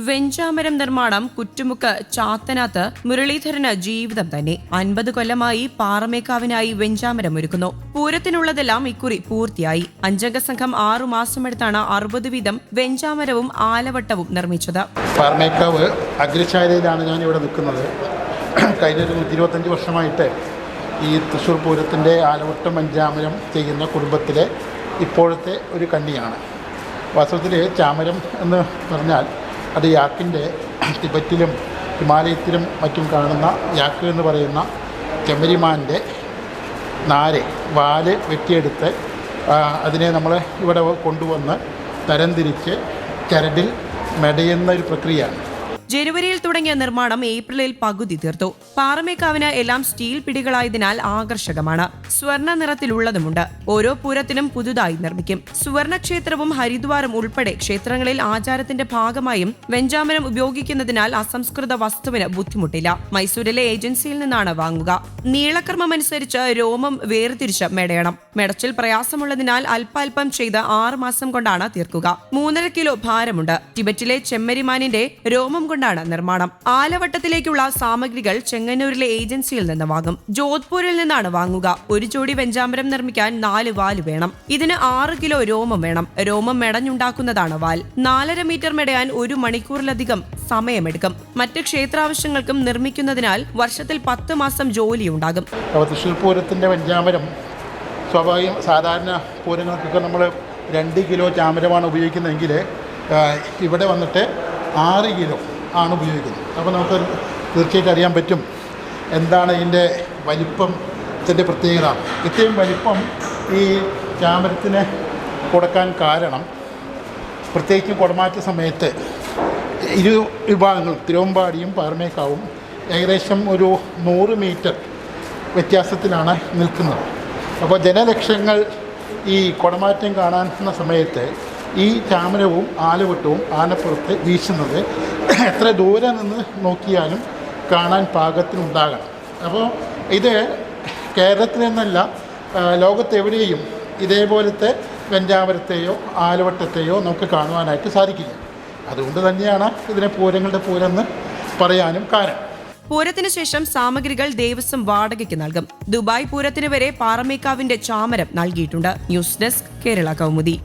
വെഞ്ചാമരം നിർമ്മാണം കുറ്റുമുക്ക് ചാത്തനാത്ത് മുരളീധരന് ജീവിതം തന്നെ. 50 കൊല്ലമായി പാറമേക്കാവിനായി വെഞ്ചാമരം ഒരുക്കുന്നു. പൂരത്തിനുള്ളതെല്ലാം ഇക്കുറി പൂർത്തിയായി. 5 അംഗ സംഘം 6 മാസമെടുത്താണ് 60 വീതം വെഞ്ചാമരവും ആലവട്ടവും നിർമ്മിച്ചത്. പാറമേക്കാവ് അഗ്രശാലയിലാണ് ഞാൻ ഇവിടെ നിൽക്കുന്നത്. കഴിഞ്ഞ 125 വർഷമായിട്ട് ഈ തൃശ്ശൂർ പൂരത്തിൻ്റെ ആലവട്ടം വെഞ്ചാമരം ചെയ്യുന്ന കുടുംബത്തിലെ ഇപ്പോഴത്തെ ഒരു കണ്ണിയാണ്. വാസ്തവത്തിൽ ചാമരം എന്ന് പറഞ്ഞാൽ അത് യാക്കിൻ്റെ ടിബറ്റിലും ഹിമാലയത്തിലും മറ്റും കാണുന്ന യാക്ക് എന്ന് പറയുന്ന ചെമ്മരിമാൻ്റെ വാല് വെട്ടിയെടുത്ത് അതിനെ നമ്മൾ ഇവിടെ കൊണ്ടുവന്ന് തരംതിരിച്ച് ചരടിൽ മെടയുന്ന ഒരു പ്രക്രിയയാണ്. ജനുവരിയിൽ തുടങ്ങിയ നിർമ്മാണം ഏപ്രിലിൽ പകുതി തീർത്തു. പാറമേക്കാവിന് എല്ലാം സ്റ്റീൽ പിടികളായതിനാൽ ആകർഷകമാണ്. സ്വർണ്ണ നിറത്തിലുള്ളതുമുണ്ട്. ഓരോ പൂരത്തിനും പുതുതായി നിർമ്മിക്കും. സുവർണക്ഷേത്രവും ഹരിദ്വാറും ഉൾപ്പെടെ ക്ഷേത്രങ്ങളിൽ ആചാരത്തിന്റെ ഭാഗമായും വെഞ്ചാമരം ഉപയോഗിക്കുന്നതിനാൽ അസംസ്കൃത വസ്തുവിന് ബുദ്ധിമുട്ടില്ല. മൈസൂരിലെ ഏജൻസിയിൽ നിന്നാണ് വാങ്ങുക. നീളക്രമമനുസരിച്ച് രോമം വേർതിരിച്ച് മെടയണം. മെടച്ചിൽ പ്രയാസമുള്ളതിനാൽ അല്പാൽപം ചെയ്ത് 6 മാസം കൊണ്ടാണ് തീർക്കുക. 3.5 കിലോ ഭാരമുണ്ട്. ടിബറ്റിലെ ചെമ്മരിമാനിന്റെ രോമം കൊണ്ടാണ് നിർമ്മാണം. ആലവട്ടത്തിലേക്കുള്ള സാമഗ്രികൾ ചെങ്ങന്നൂരിലെ ഏജൻസിയിൽ നിന്ന് വാങ്ങും. ജോധ്പൂരിൽ നിന്നാണ് വാങ്ങുക. ഒരു ജോഡി വെഞ്ചാമരം നിർമ്മിക്കാൻ 4 വാല് വേണം. ഇതിന് 6 കിലോ രോമം വേണം. രോമം മെടഞ്ഞുണ്ടാക്കുന്നതാണ് വാൽ. 4.5 മീറ്റർ മെടയാൻ 1 മണിക്കൂറിലധികം സമയമെടുക്കും. മറ്റ് ക്ഷേത്രാവശ്യങ്ങൾക്കും നിർമ്മിക്കുന്നതിനാൽ വർഷത്തിൽ 10 മാസം ജോലിയുണ്ടാകും. തൃശ്ശൂർ പൂരത്തിൻ്റെ വെഞ്ചാമരം സ്വാഭാവികം സാധാരണ പൂരങ്ങൾക്കൊക്കെ നമ്മൾ 2 കിലോ ചാമരമാണ് ഉപയോഗിക്കുന്നതെങ്കിൽ ഇവിടെ വന്നിട്ട് 6 കിലോ ആണ് ഉപയോഗിക്കുന്നത്. അപ്പോൾ നമുക്ക് തീർച്ചയായിട്ടും അറിയാൻ പറ്റും എന്താണ് ഇതിൻ്റെ വലിപ്പത്തിൻ്റെ പ്രത്യേകത. ഇത്രയും വലിപ്പം ഈ ചാമരത്തിന് കൊടുക്കാൻ കാരണം പ്രത്യേകിച്ചും കുടമാറ്റ സമയത്ത് ഇരു വിഭാഗങ്ങൾ തിരുവമ്പാടിയും പാറമേക്കാവും ഏകദേശം ഒരു 100 മീറ്റർ വ്യത്യാസത്തിലാണ് നിൽക്കുന്നത്. അപ്പോൾ ജനലക്ഷങ്ങൾ ഈ കുടമാറ്റം കാണുന്ന സമയത്ത് ഈ ചാമരവും ആലവട്ടവും ആനപ്പുറത്ത് വീശുന്നത് എത്ര ദൂരെ നിന്ന് നോക്കിയാലും കാണാൻ പാകത്തിനുണ്ടാകണം. അപ്പോൾ ഇത് കേരളത്തിൽ നിന്നല്ല ലോകത്തെവിടെയും ഇതേപോലത്തെ വെഞ്ചാമരത്തെയോ ആലവട്ടത്തെയോ നമുക്ക് കാണുവാനായിട്ട് സാധിക്കില്ല. അതുകൊണ്ട് തന്നെയാണ് ഇതിനെ പൂരങ്ങളുടെ പൂരമെന്ന് പറയാനും കാരണം. പൂരത്തിന് ശേഷം സാമഗ്രികൾ ദേവസ്വം വാടകയ്ക്ക് നൽകും. ദുബായ് പൂരത്തിന് വരെ പാറമേക്കാവിന്റെ ചാമരം നൽകിയിട്ടുണ്ട്. News desk Kerala Kaumudi.